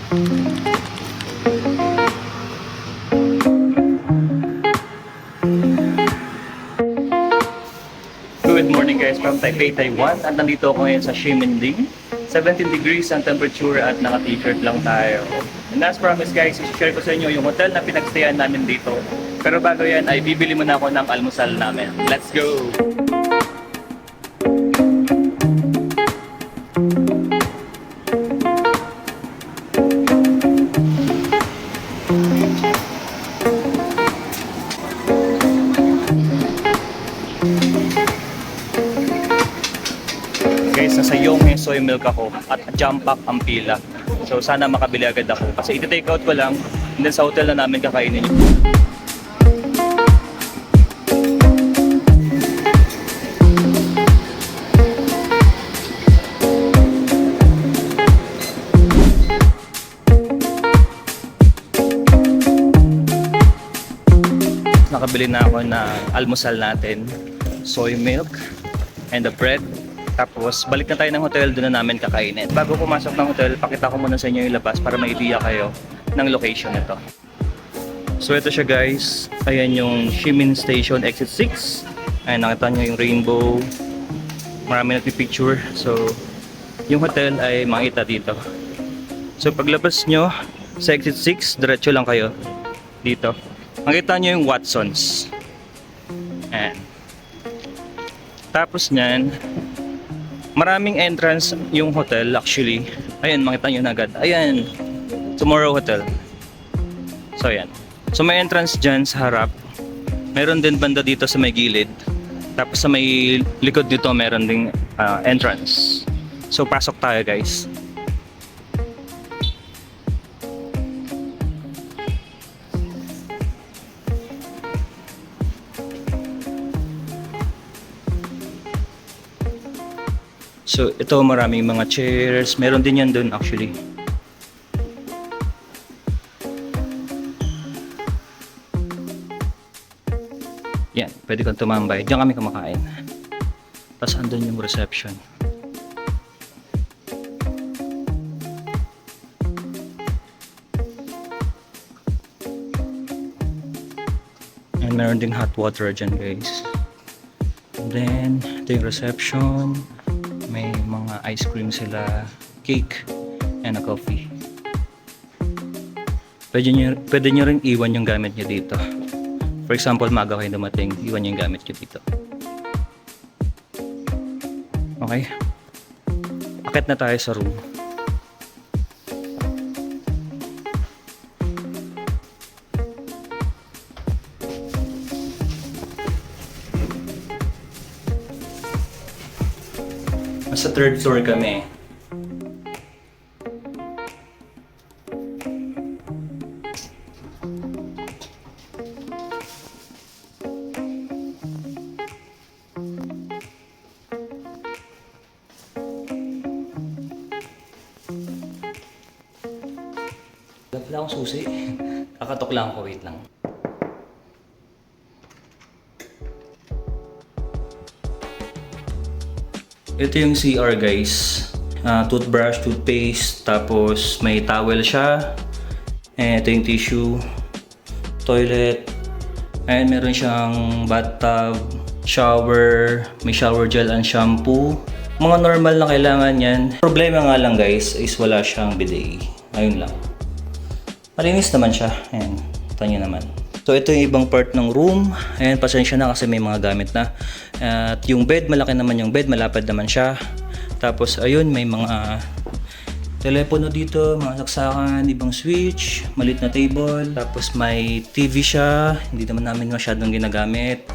Good morning guys from Taipei, Taiwan. At nandito ako ngayon sa Ximending. 17 degrees ang temperature at naka-t-shirt lang tayo. And as promised guys, i-share ko sa inyo yung hotel na pinagstayan namin dito. Pero bago yan ay bibili muna ako ng almusal namin. Let's go! Guys, nasa Yonghe soy milk ako at jump pack ang pila. So sana makabili agad ako kasi iti-take out ko lang and then sa hotel na namin kakainin yun. Nakabili na ako ng almusal natin, soy milk and the bread. Tapos balik na tayo ng hotel, doon na namin kakainin. Bago pumasok ng hotel, pakita ko muna sa inyo yung labas para may idea kayo ng location nito. So ito siya guys, ayan yung Ximin Station Exit 6. Ayan, nakita nyo yung rainbow. Marami nagpipicture. So yung hotel ay makita dito. So paglabas nyo sa Exit 6, diretso lang kayo dito. Makita nyo yung Watsons. Ayan. Tapos nyan, maraming entrance yung hotel actually. Ayan, makita nyo na agad. Ayan, Tomorrow Hotel. So ayan. So may entrance dyan sa harap. Meron din banda dito sa may gilid. Tapos sa may likod dito meron ding entrance. So pasok tayo guys. So ito maraming mga chairs, meron din yan doon actually. Yan, pwede kang tumambay. Diyan kami kumakain. Tapos andun yung reception. And meron ding hot water dyan guys. And then ito yung reception. May mga ice cream sila, cake, and a coffee. Pwede nyo rin iwan yung gamit nyo dito. For example, maaga kayo dumating, iwan yung gamit nyo dito. Okay? Akit na tayo sa room. Sa third floor kami. Wala akong susi. Kakatok lang ako, wait lang. Ito yung CR guys. Toothbrush, toothpaste, tapos may towel siya. And ito yung tissue, toilet. And meron siyang bathtub, shower, may shower gel and shampoo. Mga normal na kailangan yan. Problema nga lang guys is wala siyang bidet. Ayun lang. Malinis naman siya. Ayan, tanya naman. So ito yung ibang part ng room. Ayan, pasensya na kasi may mga gamit na. At yung bed, malaki naman yung bed, malapad naman siya. Tapos ayun, may mga telepono dito, mga saksakan, ibang switch, maliit na table. Tapos may TV siya, hindi naman namin masyadong ginagamit.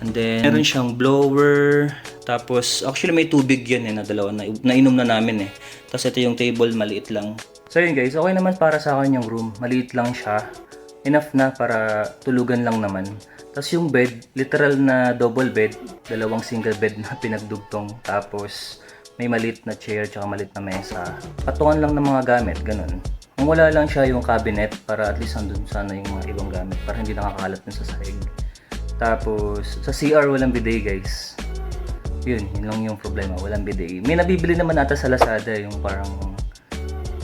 And then meron siyang blower. Tapos actually may tubig yan na dalawa na nainom na namin Tapos ito yung table, maliit lang. So yun guys, okay naman para sa akin yung room. Maliit lang siya. Enough na para tulugan lang naman. Tapos yung bed, literal na double bed, dalawang single bed na pinagdugtong. Tapos may maliit na chair tsaka maliit na mesa. Patungan lang ng mga gamit, ganun. Kung wala lang siya yung cabinet para at least andun sana yung mga ibang gamit para hindi nakakalat dun sa sahig. Tapos sa CR walang bidet guys. Yun lang yung problema, walang bidet. May nabibili naman ata sa Lazada yung parang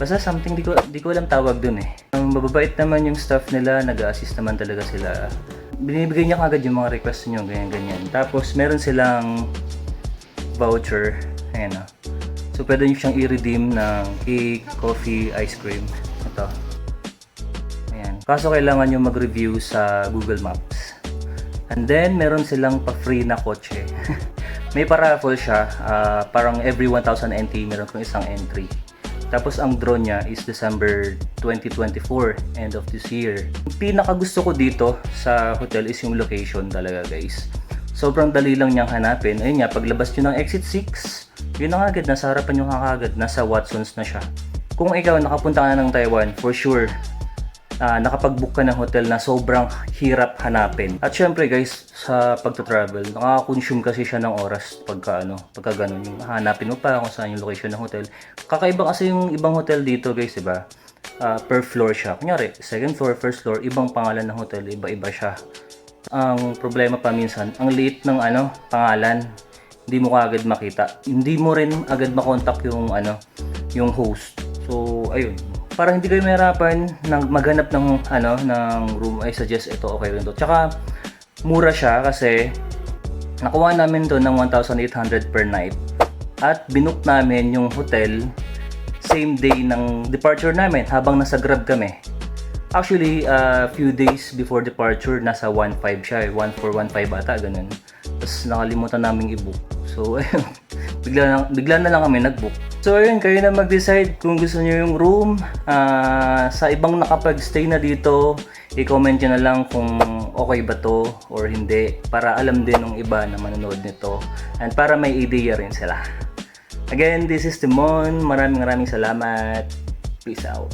Basta something, di ko alam tawag dun eh. Ang mababait naman yung staff nila, nag-a-assist naman talaga sila. Binibigay niya kagad yung mga request niyo, ganyan. Tapos meron silang voucher, ayan o. So pwede niyo siyang i-redeem ng cake, coffee, ice cream. Ito. Ayan. Kaso kailangan niyo mag-review sa Google Maps. And then meron silang pa-free na kotse. May pa-raffle siya, parang every 1,000 NT meron kang isang entry. Tapos ang draw niya is December 2024, end of this year. Yung pinakagusto ko dito sa hotel is yung location talaga guys. Sobrang dali lang niyang hanapin. Ayun nga, paglabas nyo ng exit 6, yun na agad, nasa harapan nyo kagad, nasa Watsons na siya. Kung ikaw nakapunta ka na ng Taiwan, for sure, nakapag-book ka ng hotel na sobrang hirap hanapin. At syempre guys, sa pagta-travel, nakaka-consume kasi siya ng oras pagka ganun, yung hanapin mo pa kung saan yung location ng hotel. Kakaiba kasi yung ibang hotel dito guys, diba? Per floor siya. Kunyari, second floor, first floor, ibang pangalan ng hotel, iba-iba siya. Ang problema pa minsan, ang liit ng pangalan, hindi mo agad makita. Hindi mo rin agad makontak yung host. So, ayun. Para hindi kayo mahirapan maghanap ng room, I suggest ito, okay rin to. Tsaka mura siya kasi nakuha namin to ng 1,800 per night. At binook namin yung hotel same day ng departure namin habang nasa Grab kami. Actually, few days before departure, nasa 1.5 siya, 1.4, 1.5 ata, ganun. Tapos nakalimutan namin i-book. So, ayun. Bigla na lang kami nag-book. So ayun, kayo na mag-decide kung gusto niyo yung room. Sa ibang nakapag-stay na dito, i-comment nyo na lang kung okay ba to or hindi, para alam din ng iba na manonood nito and para may idea rin sila. Again, this is Timon. Maraming salamat. Peace out.